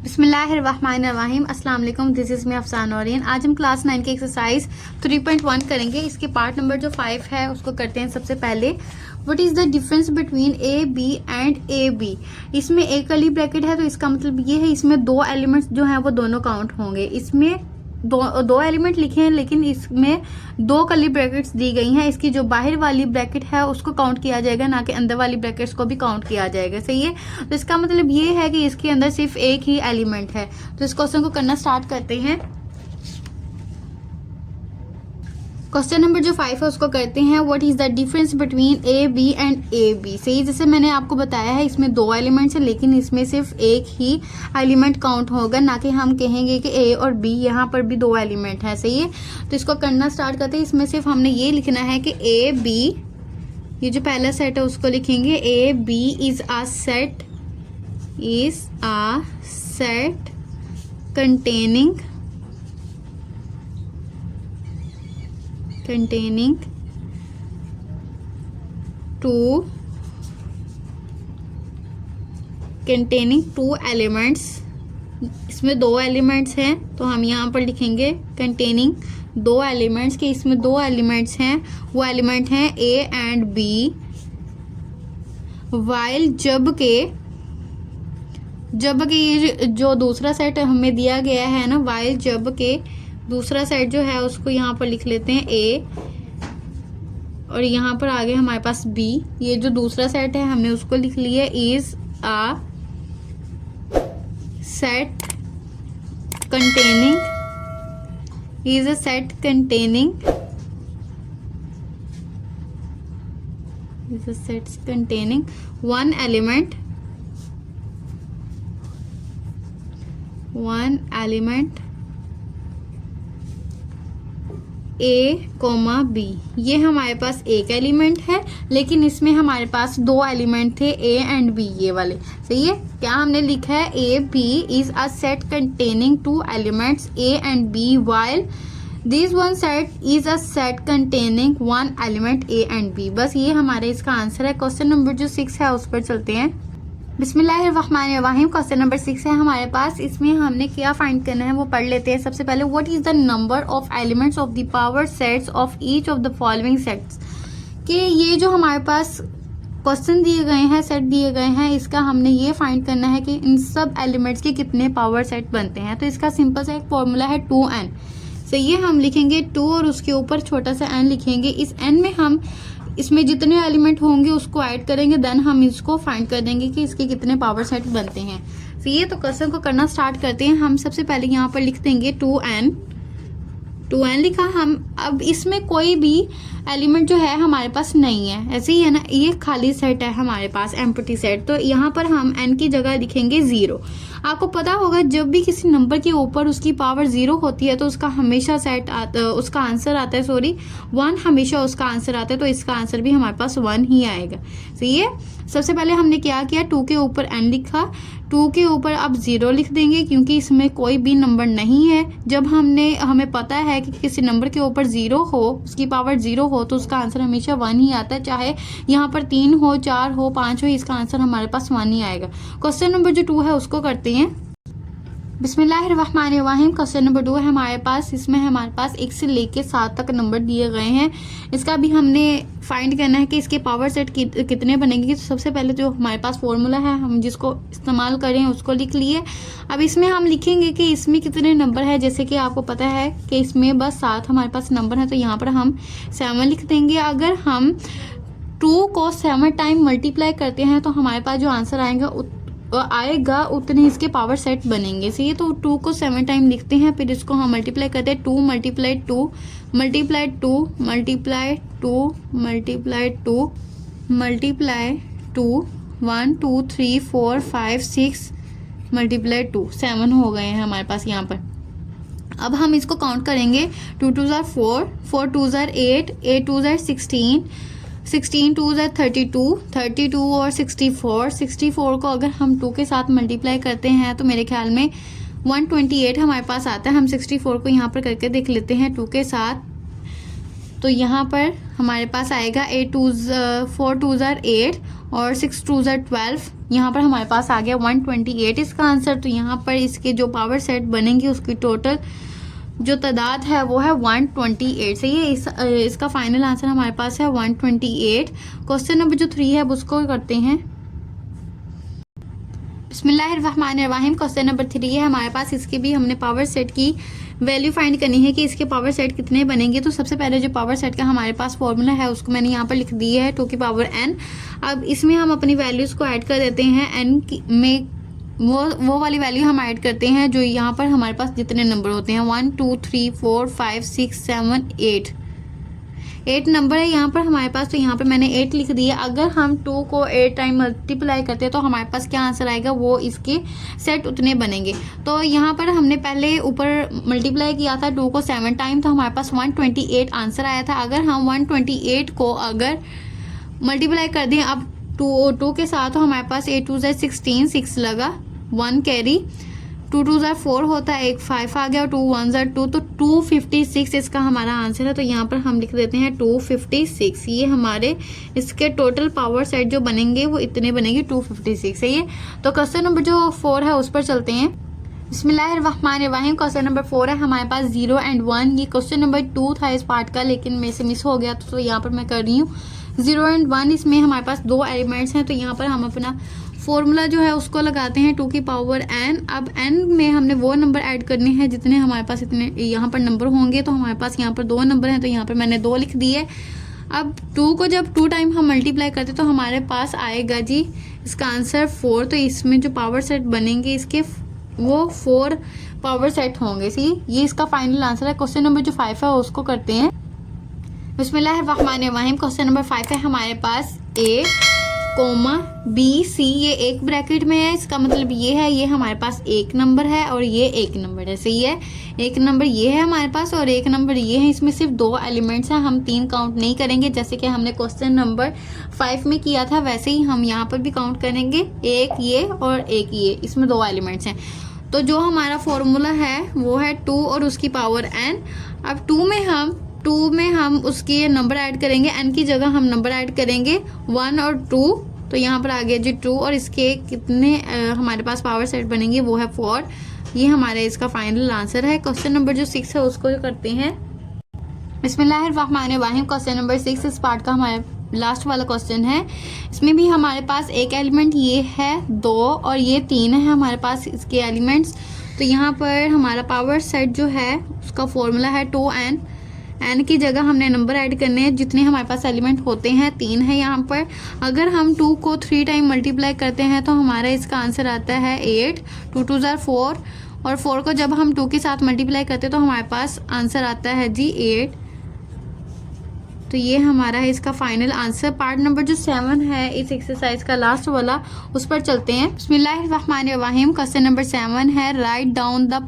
बिस्मिल्लाहिर्रहमानिर्रहीम। अस्सलाम वालेकुम। This is me Afsan Naureen. आज हम क्लास 9 की एक्सरसाइज 3.1 करेंगे। इसके पार्ट नंबर जो 5 है उसको करते हैं। सबसे पहले what is the difference between A B and A B. इसमें एक कर्ली ब्रैकेट है तो इसका मतलब ये है इसमें दो एलिमेंट्स जो हैं वो दोनों काउंट होंगे। इसमें दो एलिमेंट लिखे हैं लेकिन इसमें दो कर्ली ब्रैकेट्स दी गई हैं। इसकी जो बाहर वाली ब्रैकेट है उसको काउंट किया जाएगा, ना कि अंदर वाली ब्रैकेट्स को भी काउंट किया जाएगा। सही है। तो इसका मतलब ये है कि इसके अंदर सिर्फ एक ही एलिमेंट है। तो इस क्वेश्चन को करना स्टार्ट करते हैं। क्वेश्चन नंबर जो 5 है उसको करते हैं। What is the difference between A B and A B. सही, जैसे मैंने आपको बताया है इसमें दो एलिमेंट्स हैं लेकिन इसमें सिर्फ एक ही एलिमेंट काउंट होगा, ना कि हम कहेंगे कि ए और बी, यहाँ पर भी दो एलिमेंट है। सही है। तो इसको करना स्टार्ट करते हैं। इसमें सिर्फ हमने ये लिखना है कि ए बी, ये जो पहला सेट है उसको लिखेंगे A B is a set containing two elements। इसमें दो एलिमेंट्स हैं तो हम यहाँ पर लिखेंगे containing दो एलिमेंट्स के। इसमें दो एलिमेंट्स हैं, वो एलिमेंट हैं ए एंड बी। वाइल जबकि ये जो दूसरा सेट हमें दिया गया है ना, वाइल जबकि दूसरा सेट जो है उसको यहाँ पर लिख लेते हैं ए और यहाँ पर आगे हमारे पास बी। ये जो दूसरा सेट है हमने उसको लिख लिया is a set containing one element A comma B. ये हमारे पास एक एलिमेंट है लेकिन इसमें हमारे पास दो एलिमेंट थे ए एंड बी, ये वाले। सही है। क्या हमने लिखा है A B is a set containing two elements A and B while this one set is a set containing one element A and B. बस ये हमारे इसका आंसर है। क्वेश्चन नंबर जो 6 है उस पर चलते हैं। बिस्मिल्लाहिर्रहमानिर्रहीम। क्वेश्चन नंबर 6 है हमारे पास। इसमें हमने क्या फाइंड करना है वो पढ़ लेते हैं। सबसे पहले what is the number of elements of the power sets of each of the following sets. कि ये जो हमारे पास क्वेश्चन दिए गए हैं, सेट दिए गए हैं, इसका हमने ये फाइंड करना है कि इन सब एलिमेंट्स के कितने पावर सेट बनते हैं। तो इसका सिंपल सा एक फॉर्मूला है 2n। सही है। हम लिखेंगे 2 और उसके ऊपर छोटा सा n लिखेंगे। इस n में हम इसमें जितने एलिमेंट होंगे उसको ऐड करेंगे, देन हम इसको फाइंड कर देंगे कि इसके कितने पावर सेट बनते हैं। तो ये तो क्वेश्चन को करना स्टार्ट करते हैं। हम सबसे पहले यहाँ पर लिख देंगे 2n लिखा हम। अब इसमें कोई भी एलिमेंट जो है हमारे पास नहीं है, ऐसे ही है ना, ये खाली सेट है हमारे पास, एम्प्टी सेट। तो यहाँ पर हम n की जगह लिखेंगे 0। आपको पता होगा जब भी किसी नंबर के ऊपर उसकी पावर 0 होती है तो उसका हमेशा उसका आंसर आता है 1 हमेशा उसका आंसर आता है। तो इसका आंसर भी हमारे पास 1 ही आएगा। सही है। सबसे पहले हमने क्या किया, 2 के ऊपर n लिखा, 2 के ऊपर अब 0 लिख देंगे क्योंकि इसमें कोई भी नंबर नहीं है। जब हमें पता है कि किसी नंबर के ऊपर 0 हो, उसकी पावर 0 हो, तो उसका आंसर हमेशा 1 ही आता है। चाहे यहाँ पर 3 हो, 4 हो, 5 हो, इसका आंसर हमारे पास 1 ही आएगा। क्वेश्चन नंबर जो 2 है उसको करते हैं। बिस्मिल्लाहिर्रहमानिर्रहीम। क्वेश्चन नंबर 2 है हमारे पास। इसमें हमारे पास 1 से लेके 7 तक नंबर दिए गए हैं। इसका भी हमने फाइंड करना है कि इसके पावर सेट कितने बनेंगे। तो सबसे पहले जो हमारे पास फॉर्मूला है हम जिसको इस्तेमाल करें उसको लिख लिए। अब इसमें हम लिखेंगे कि इसमें कितने नंबर है। जैसे कि आपको पता है कि इसमें बस 7 हमारे पास नंबर है तो यहाँ पर हम 7 लिख देंगे। अगर हम 2 को 7 टाइम मल्टीप्लाई करते हैं तो हमारे पास जो आंसर आएगा उतने इसके पावर सेट बनेंगे। सही है। तो 2 को 7 टाइम लिखते हैं, फिर इसको हम मल्टीप्लाई करते हैं। 2 multiply 2 multiply 2 multiply 2 multiply 2 multiply 2 1 2 3 4 5 6 multiply 2 7 हो गए हैं हमारे पास यहाँ पर। अब हम इसको काउंट करेंगे। 2 2 ज़ार 4, 4 2 ज़ार 8, 8 2 ज़ार 16, 16 2 ज़ार 32, 32 और 64, 64 को अगर हम 2 के साथ मल्टीप्लाई करते हैं तो मेरे ख्याल में 128 हमारे पास आता है। हम 64 को यहाँ पर करके देख लेते हैं 2 के साथ। तो यहाँ पर हमारे पास आएगा 4 2 ज़ार 8 और 6 2 ज़ा 12, यहाँ पर हमारे पास आ गया 128 इसका आंसर। तो यहाँ पर इसके जो पावर सेट बनेंगे उसकी टोटल जो तादाद है वो है 128। सही है, इसका फाइनल आंसर हमारे पास है 128। क्वेश्चन नंबर जो 3 है उसको करते हैं। बिस्मिल्लाहिर्रहमानिर्रहीम। क्वेश्चन नंबर 3 है हमारे पास, इसके भी हमने पावर सेट की वैल्यू फाइंड करनी है कि इसके पावर सेट कितने बनेंगे। तो सबसे पहले जो पावर सेट का हमारे पास फॉर्मूला है उसको मैंने यहाँ पर लिख दिया है 2 की पावर n। अब इसमें हम अपनी वैल्यूज़ को ऐड कर देते हैं n में, वो वाली वैल्यू हम ऐड करते हैं जो यहाँ पर हमारे पास जितने नंबर होते हैं 1 2 3 4 5 6 7 8 नंबर है यहाँ पर हमारे पास। तो यहाँ पर मैंने 8 लिख दिया। अगर हम 2 को 8 टाइम मल्टीप्लाई करते हैं तो हमारे पास क्या आंसर आएगा, वो इसके सेट उतने बनेंगे। तो यहाँ पर हमने पहले ऊपर मल्टीप्लाई किया था 2 को 7 टाइम, तो हमारे पास 128 आंसर आया था। अगर हम 128 को अगर मल्टीप्लाई कर दें अब 2 के साथ, तो हमारे पास 8 2 16, 6 लगा, 1 कैरी, 2 2 4 होता है, 1 5 आ गया और 2 1 2, तो 256 इसका हमारा आंसर है। तो यहाँ पर हम लिख देते हैं 256। ये हमारे इसके टोटल पावर सेट जो बनेंगे वो इतने बनेंगे 256। सही है। तो क्वेश्चन नंबर जो 4 है उस पर चलते हैं। बिस्मिल्लाहिर्रहमानिर्रहीम। क्वेश्चन नंबर 4 है हमारे पास 0 and 1। ये क्वेश्चन नंबर 2 था इस पार्ट का, लेकिन मेरे से मिस हो गया तो यहाँ पर मैं कर रही हूँ 0 and 1। इसमें हमारे पास 2 एलिमेंट्स हैं, तो यहाँ पर हम अपना फॉर्मूला जो है उसको लगाते हैं 2 की पावर n। अब n में हमने वो नंबर ऐड करने हैं जितने हमारे पास इतने यहाँ पर नंबर होंगे। तो हमारे पास यहाँ पर 2 नंबर हैं, तो यहाँ पर मैंने 2 लिख दिए। अब 2 को जब 2 टाइम हम मल्टीप्लाई करते तो हमारे पास आएगा जी इसका आंसर 4। तो इसमें जो पावर सेट बनेंगे इसके वो 4 पावर सेट होंगे। सी ये इसका फाइनल आंसर है। क्वेश्चन नंबर जो 5 है उसको करते हैं। बिस्मिल्लाहिर्रहमानिर्रहीम। क्वेश्चन नंबर 5 है हमारे पास A, B, C। ये एक ब्रैकेट में है, इसका मतलब ये है ये हमारे पास 1 नंबर है और ये 1 नंबर है। सही है, 1 नंबर ये है हमारे पास और 1 नंबर ये है। इसमें सिर्फ 2 एलिमेंट्स हैं, हम 3 काउंट नहीं करेंगे। जैसे कि हमने क्वेश्चन नंबर 5 में किया था वैसे ही हम यहाँ पर भी काउंट करेंगे, 1 ये और 1 ये, इसमें 2 एलिमेंट्स हैं। तो जो हमारा फॉर्मूला है वो है 2 और उसकी पावर n। अब 2 में हम उसके नंबर ऐड करेंगे, n की जगह हम नंबर ऐड करेंगे 1 और 2। तो यहाँ पर आ गया जी 2 और इसके कितने हमारे पास पावर सेट बनेंगे वो है 4। ये हमारे इसका फाइनल आंसर है। क्वेश्चन नंबर जो 6 है उसको करते हैं। बिस्मिल्लाहिर्रहमानिर्रहीम। क्वेश्चन नंबर 6 इस पार्ट का हमारा लास्ट वाला क्वेश्चन है। इसमें भी हमारे पास एक एलिमेंट ये है 2 और ये 3 है हमारे पास इसके एलिमेंट्स। तो यहाँ पर हमारा पावर सेट जो है उसका फॉर्मूला है 2n। n की जगह हमने नंबर ऐड करने हैं जितने हमारे पास एलिमेंट होते हैं, 3 है यहाँ पर। अगर हम 2 को 3 टाइम मल्टीप्लाई करते हैं तो हमारा इसका आंसर आता है 8, 2 2 4 और 4 को जब हम 2 के साथ मल्टीप्लाई करते हैं तो हमारे पास आंसर आता है जी 8। तो ये हमारा है इसका फाइनल आंसर। पार्ट नंबर जो 7 है इस एक्सरसाइज का लास्ट वाला, उस पर चलते हैं। बिस्मिल्लाहिर्रहमानिर्रहीम। क्वेश्चन नंबर 7 है write down the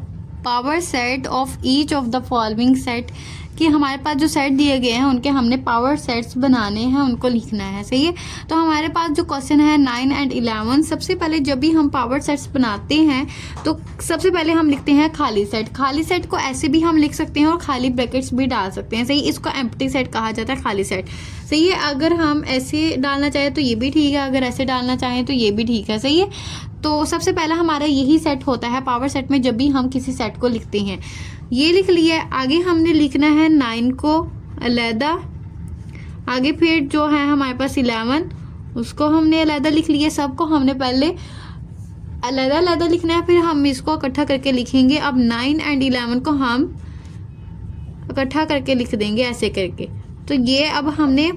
power set of each of the following set. कि हमारे पास जो सेट दिए गए हैं उनके हमने पावर सेट्स बनाने हैं, उनको लिखना है। सही है। तो हमारे पास जो क्वेश्चन है 9 and 11। सबसे पहले जब भी हम पावर सेट्स बनाते हैं तो सबसे पहले हम लिखते हैं खाली सेट। खाली सेट को ऐसे भी हम लिख सकते हैं और खाली ब्रैकेट्स भी डाल सकते हैं। सही, इसको एम्प्टी सेट कहा जाता है, खाली सेट। सही है, अगर हम ऐसे डालना चाहें तो ये भी ठीक है, अगर ऐसे डालना चाहें तो ये भी ठीक है। सही है। तो सबसे पहला हमारा यही सेट होता है पावर सेट में जब भी हम किसी सेट को लिखते हैं। ये लिख लिया। आगे हमने लिखना है 9 को अलहदा, आगे फिर जो है हमारे पास 11 उसको हमने अलहदा लिख लिया। सबको हमने पहले अलहदा अलहदा लिखना है, फिर हम इसको इकट्ठा करके लिखेंगे। अब 9 and 11 को हम इकट्ठा करके लिख देंगे ऐसे करके। तो ये अब हमने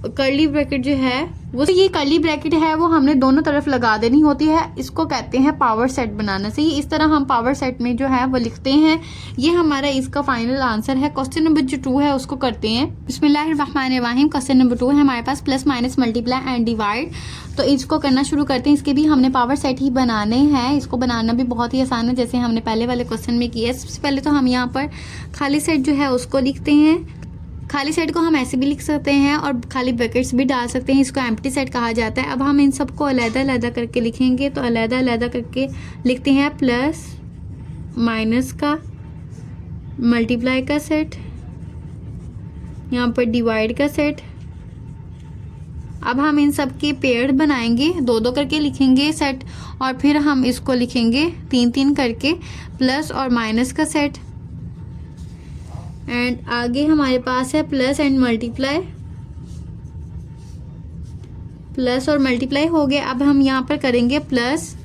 कर्ली ब्रैकेट जो है वो, तो ये कर्ली ब्रैकेट है वो हमने दोनों तरफ लगा देनी होती है। इसको कहते हैं पावर सेट बनाना। सही, इस तरह हम पावर सेट में जो है वो लिखते हैं। ये हमारा इसका फाइनल आंसर है। क्वेश्चन नंबर जो 2 है उसको करते हैं। बिस्मिल्लाहिर्रहमानिर्रहीम। क्वेश्चन नंबर 2 है हमारे पास plus minus multiply and divide. तो इसको करना शुरू करते हैं। इसके भी हमने पावर सेट ही बनाने हैं। इसको बनाना भी बहुत ही आसान है, जैसे हमने पहले वाले क्वेश्चन में किया। सबसे पहले तो हम यहाँ पर खाली सेट जो है उसको लिखते हैं। खाली सेट को हम ऐसे भी लिख सकते हैं और खाली ब्रैकेट्स भी डाल सकते हैं, इसको एम्प्टी सेट कहा जाता है। अब हम इन सबको अलहदा अलहदा करके लिखेंगे। तो अलहदा अलहदा करके लिखते हैं प्लस माइनस का मल्टीप्लाई का सेट, यहाँ पर डिवाइड का सेट। अब हम इन सब के पेयर बनाएंगे, 2-2 करके लिखेंगे सेट, और फिर हम इसको लिखेंगे 3-3 करके प्लस और माइनस का सेट। एंड आगे हमारे पास है प्लस एंड मल्टीप्लाई, प्लस और मल्टीप्लाई हो गया। अब हम यहाँ पर करेंगे प्लस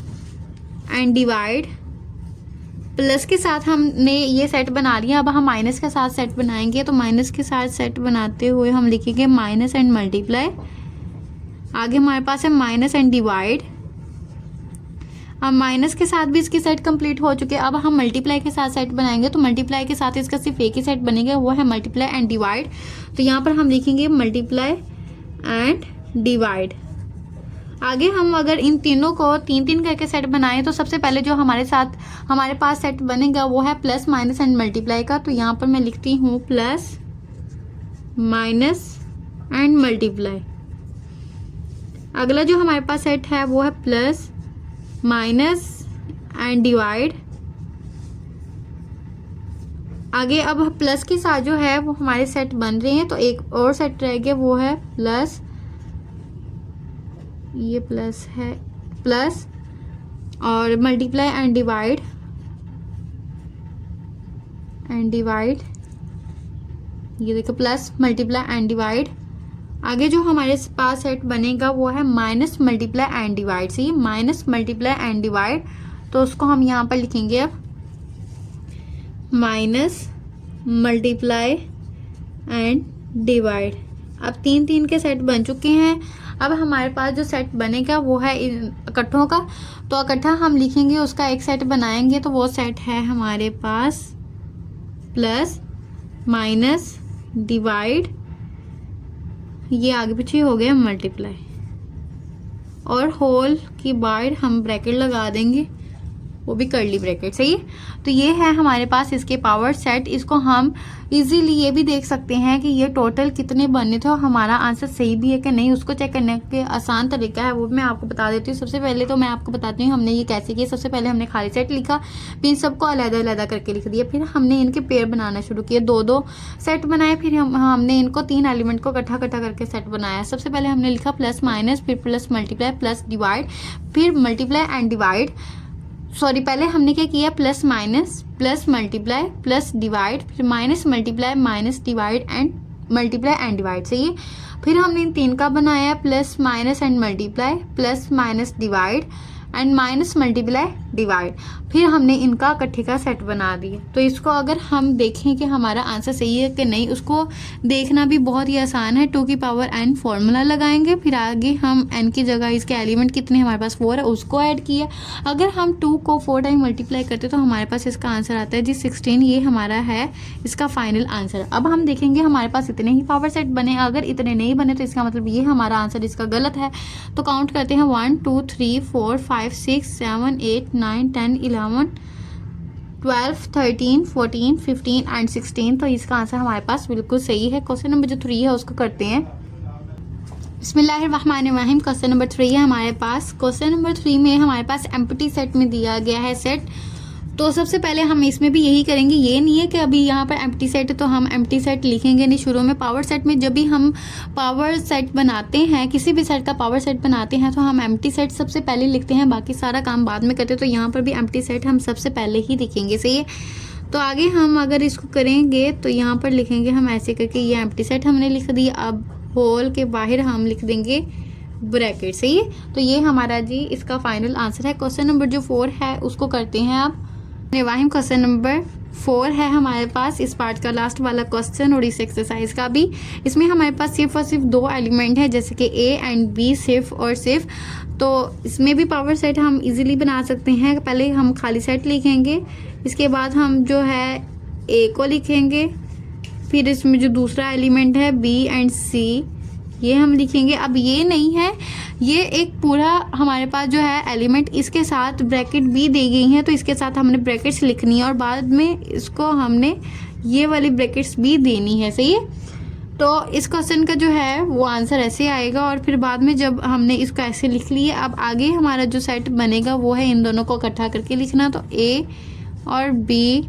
एंड डिवाइड, प्लस के साथ हमने ये सेट बना लिया। अब हम माइनस के साथ सेट बनाएंगे, तो माइनस के साथ सेट बनाते हुए हम लिखेंगे माइनस एंड मल्टीप्लाई। आगे हमारे पास है माइनस एंड डिवाइड। अब माइनस के साथ भी इसकी सेट कंप्लीट हो चुके हैं। अब हम मल्टीप्लाई के साथ सेट बनाएंगे, तो मल्टीप्लाई के साथ इसका सिर्फ एक ही सेट बनेगा, वो है मल्टीप्लाई एंड डिवाइड। तो यहाँ पर हम लिखेंगे मल्टीप्लाई एंड डिवाइड। आगे हम अगर इन तीनों को 3-3 करके सेट बनाएं, तो सबसे पहले जो हमारे पास सेट बनेगा वो है प्लस माइनस एंड मल्टीप्लाई का। तो यहाँ पर मैं लिखती हूँ प्लस माइनस एंड मल्टीप्लाई। अगला जो हमारे पास सेट है वो है प्लस माइनस एंड डिवाइड। आगे अब प्लस के साथ जो है वो हमारे सेट बन रहे हैं, तो एक और सेट रह गया, वो है प्लस, ये प्लस है, प्लस और मल्टीप्लाई एंड डिवाइड, ये देखो प्लस मल्टीप्लाई एंड डिवाइड। आगे जो हमारे पास सेट बनेगा वो है माइनस मल्टीप्लाई एंड डिवाइड। से माइनस मल्टीप्लाई एंड डिवाइड, तो उसको हम यहाँ पर लिखेंगे अब माइनस मल्टीप्लाई एंड डिवाइड। अब 3-3 के सेट बन चुके हैं। अब हमारे पास जो सेट बनेगा वो है इकट्ठों का, तो इकट्ठा हम लिखेंगे, उसका एक सेट बनाएंगे, तो वो सेट है हमारे पास प्लस माइनस डिवाइड, ये आगे पीछे हो गया मल्टीप्लाई, और होल की बाहर हम ब्रैकेट लगा देंगे, वो भी कर्ली ब्रैकेट। सही है। तो ये है हमारे पास इसके पावर सेट। इसको हम इजीली ये भी देख सकते हैं कि ये टोटल कितने बने थे और हमारा आंसर सही भी है कि नहीं, उसको चेक करने के आसान तरीका है, वो मैं आपको बता देती हूँ। सबसे पहले तो मैं आपको बताती हूँ हमने ये कैसे किया। सबसे पहले हमने खाली सेट लिखा, फिर सबको अलग-अलग करके लिख दिया, फिर हमने इनके पेयर बनाना शुरू किए, 2-2 सेट बनाए, फिर हमने इनको 3 एलिमेंट को इकट्ठा करके सेट बनाया। सबसे पहले हमने लिखा प्लस माइनस, फिर प्लस मल्टीप्लाई, प्लस डिवाइड, फिर मल्टीप्लाई एंड डिवाइड। सॉरी, पहले हमने क्या किया, plus minus, plus multiply, plus divide, फिर minus multiply, minus divide and multiply and divide. सही है। फिर हमने इन 3 का बनाया plus minus and multiply, plus minus divide and minus multiply divide, फिर हमने इनका इकट्ठे का सेट बना दिया। तो इसको अगर हम देखें कि हमारा आंसर सही है कि नहीं, उसको देखना भी बहुत ही आसान है। 2 की पावर n फॉर्मूला लगाएंगे, फिर आगे हम n की जगह इसके एलिमेंट कितने हमारे पास 4 है उसको ऐड किया। अगर हम 2 को 4 टाइम मल्टीप्लाई करते तो हमारे पास इसका आंसर आता है जी 16। ये हमारा है इसका फाइनल आंसर। अब हम देखेंगे हमारे पास इतने ही पावर सेट बने, अगर इतने नहीं बने तो इसका मतलब ये हमारा आंसर इसका गलत है। तो काउंट करते हैं 1 2 3 4 5 6 7 8 9 10 11 12 13 14 15 एंड 16। तो इसका आंसर हमारे पास बिल्कुल सही है। क्वेश्चन नंबर जो 3 है उसको करते हैं। बिस्मिल्लाहिर्रहमानिर्रहीम। क्वेश्चन नंबर 3 है हमारे पास। क्वेश्चन नंबर 3 में हमारे पास एम्प्टी सेट में दिया गया है सेट। तो सबसे पहले हम इसमें भी यही करेंगे, ये नहीं है कि अभी यहाँ पर एम्प्टी सेट है तो हम एम्प्टी सेट लिखेंगे नहीं शुरू में। पावर सेट में जब भी हम पावर सेट बनाते हैं, किसी भी सेट का पावर सेट बनाते हैं, तो हम एम्प्टी सेट सबसे पहले लिखते हैं, बाकी सारा काम बाद में करते हैं। तो यहाँ पर भी एम्प्टी सेट हम सबसे पहले ही लिखेंगे। सही है। तो आगे हम अगर इसको करेंगे तो यहाँ पर लिखेंगे हम ऐसे करके, ये एम्प्टी सेट हमने लिख दिया। अब होल के बाहर हम लिख देंगे ब्रैकेट। सही है। तो ये हमारा जी इसका फाइनल आंसर है। क्वेश्चन नंबर जो 4 है उसको करते हैं आप। वाहिम क्वेश्चन नंबर 4 है हमारे पास, इस पार्ट का लास्ट वाला क्वेश्चन और इस एक्सरसाइज का भी। इसमें हमारे पास सिर्फ और सिर्फ 2 एलिमेंट है, जैसे कि ए एंड बी, सिर्फ और सिर्फ। तो इसमें भी पावर सेट हम इजीली बना सकते हैं। पहले हम खाली सेट लिखेंगे, इसके बाद हम जो है ए को लिखेंगे, फिर इसमें जो दूसरा एलिमेंट है बी एंड सी, ये हम लिखेंगे। अब ये नहीं है, ये एक पूरा हमारे पास जो है एलिमेंट, इसके साथ ब्रैकेट भी दी गई हैं, तो इसके साथ हमने ब्रैकेट्स लिखनी है और बाद में इसको हमने ये वाली ब्रैकेट्स भी देनी है। सही है। तो इस क्वेश्चन का जो है वो आंसर ऐसे आएगा, और फिर बाद में जब हमने इसको ऐसे लिख लिया, अब आगे हमारा जो सेट बनेगा वो है इन दोनों को इकट्ठा करके लिखना। तो ए और बी,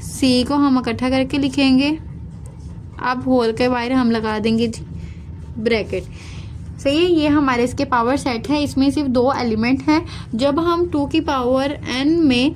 सी को हम इकट्ठा करके लिखेंगे। अब होल के बाहर हम लगा देंगे जी ब्रैकेट। सही है। ये हमारे इसके पावर सेट है, इसमें सिर्फ 2 एलिमेंट हैं। जब हम 2 की पावर n में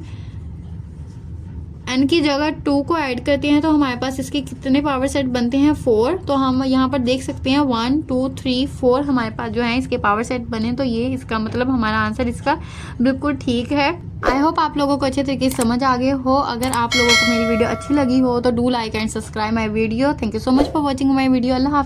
n की जगह 2 को ऐड करते हैं तो हमारे पास इसके कितने पावर सेट बनते हैं, 4। तो हम यहाँ पर देख सकते हैं 1 2 3 4 हमारे पास जो है इसके पावर सेट बने। तो ये इसका मतलब हमारा आंसर इसका बिल्कुल ठीक है। आई होप आप लोगों को अच्छे तरीके से समझ आ गए हो। अगर आप लोगों को मेरी वीडियो अच्छी लगी हो तो do like and subscribe my video. Thank you so much for watching my video. अल्लाह हाफ़िज़।